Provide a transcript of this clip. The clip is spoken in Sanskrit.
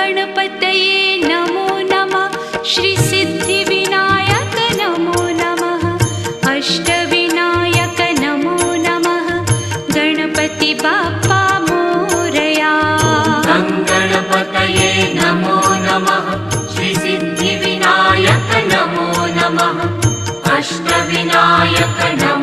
गणपतये नमो नमः। श्री सिद्धिविनायक नमो नमः। अष्टविनायक नमो नमः। गणपति बाप्पा मोरया। गणपतये नमो नमः। श्री सिद्धिविनायक नमो नमः। अष्टविनायक नमो